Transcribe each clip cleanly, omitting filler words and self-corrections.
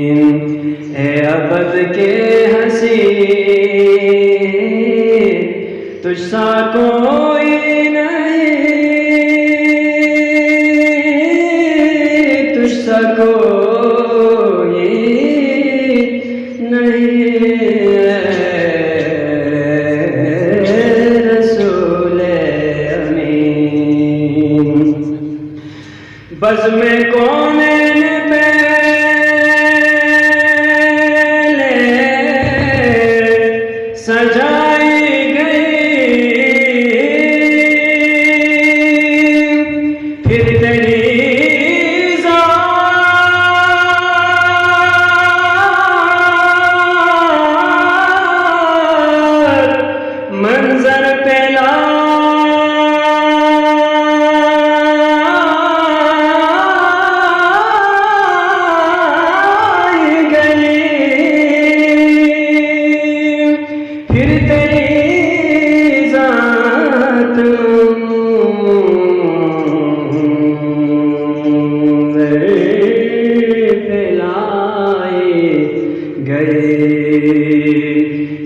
ए अबद के हंसी तुझसा कोई नहीं तुझसा कोई नहीं बज़ में कौनैन पहले सजाई गई फिर तेरी ज़ात मंजर पे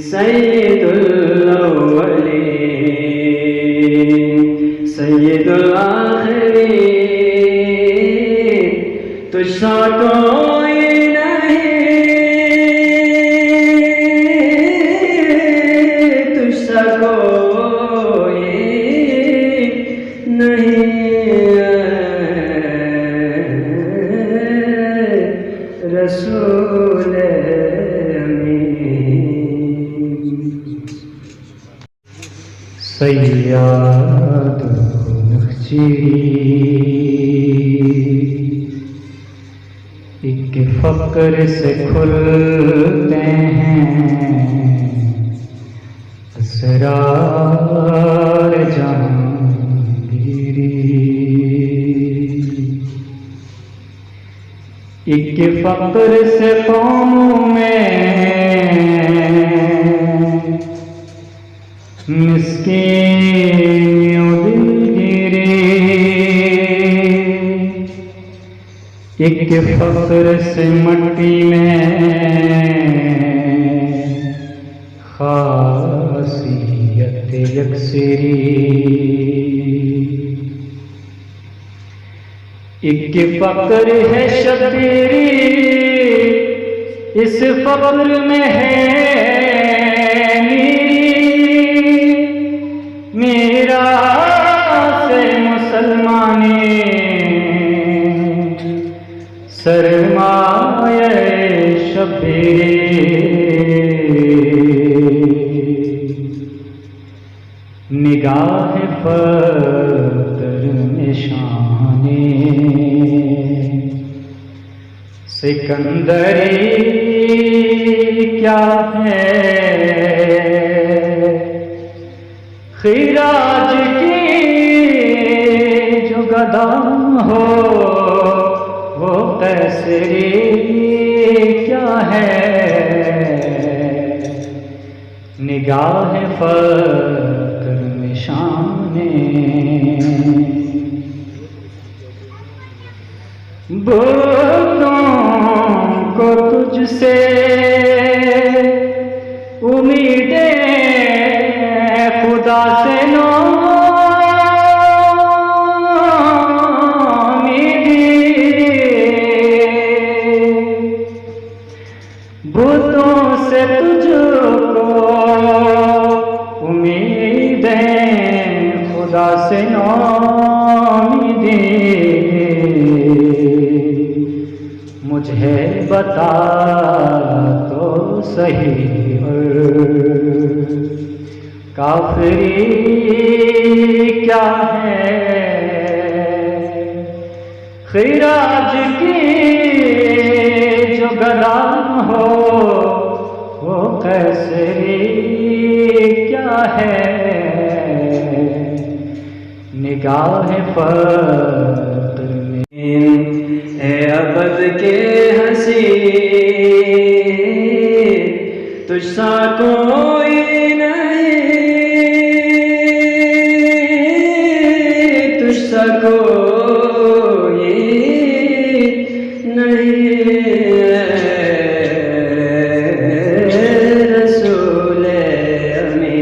सैयदुल अव्वलीन सैयदुल आखिरीन तुझसा कोई नहीं तुझसा कोई नहीं रसूल सैयद नक्शबंदी एक फक्र से खुलते हैं असरार जहांगीरी एक फक्र से कौमों में मिस्कीन दिलगिरी एक फक्र से मट्टी में खासियत यकसरी एक फक्र है शबीरी इस फक्र में है नीरी मुसलमाने सरमाए शबीरे निगाह फतर निशाने सिकंदरी क्या है खिराज की जो गदा हो वो कैसरी क्या है निगाह फकर निशाने बुतों को तुझसे उम्मीदें खुदा से नो बुतों से तुझको उम्मीदें खुदा से नौमीदें मुझे बता तो सही काफिरी क्या है खिराज की जो गदा हो वो कैसरी क्या है निगाह फकर में ए अबद के हंसी तुझसा कोई नहीं तुझसा कोई नहीं रसूल अमीन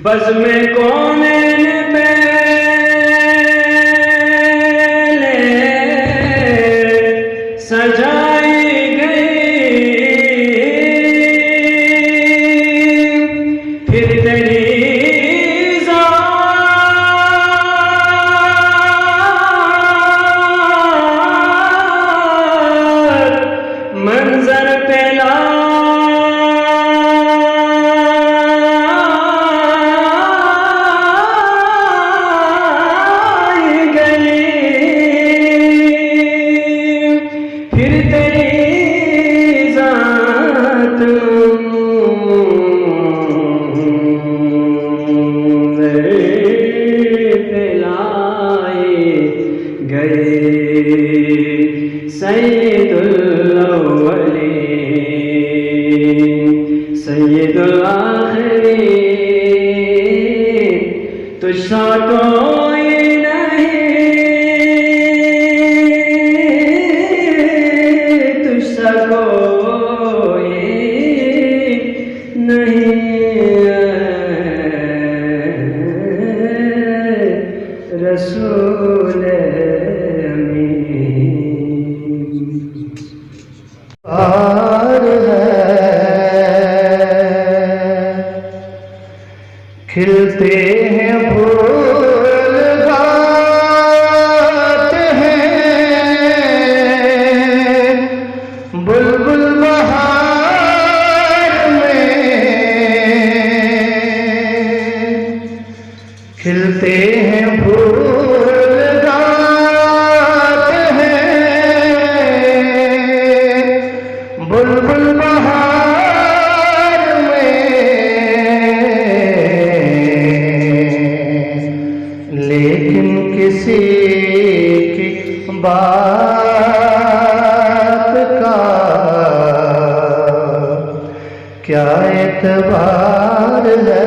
बज़ में कौन सजाई गई फिर तेरी ज़ात मंजर पे लाई गई फिर तेरी ज़ात पे लाई गई सैयदुल अव्वलीन सैयदुल आखिरीन तुझसा कोई कोई नहीं रसूल अमीन पार है खिलते हैं फूल गाते हैं बुलबुल बहार में खिलते हैं फूल गाते हैं बुलबुल बहार में लेकिन किसी की बात का क्या एतबार है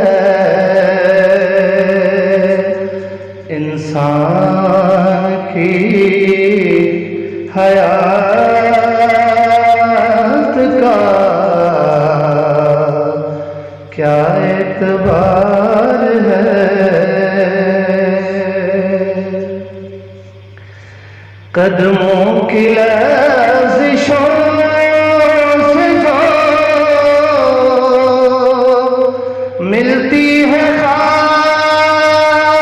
इंसान की हयात का क्या एतबार है कदमों की लर्जिशों से जो मिलती है खाक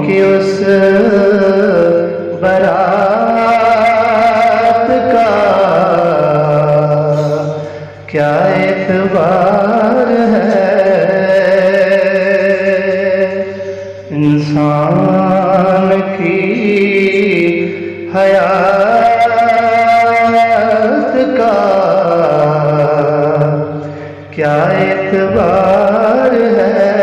की उस बारात का क्या एतबार है। इंसान की हयात का क्या एतबार है।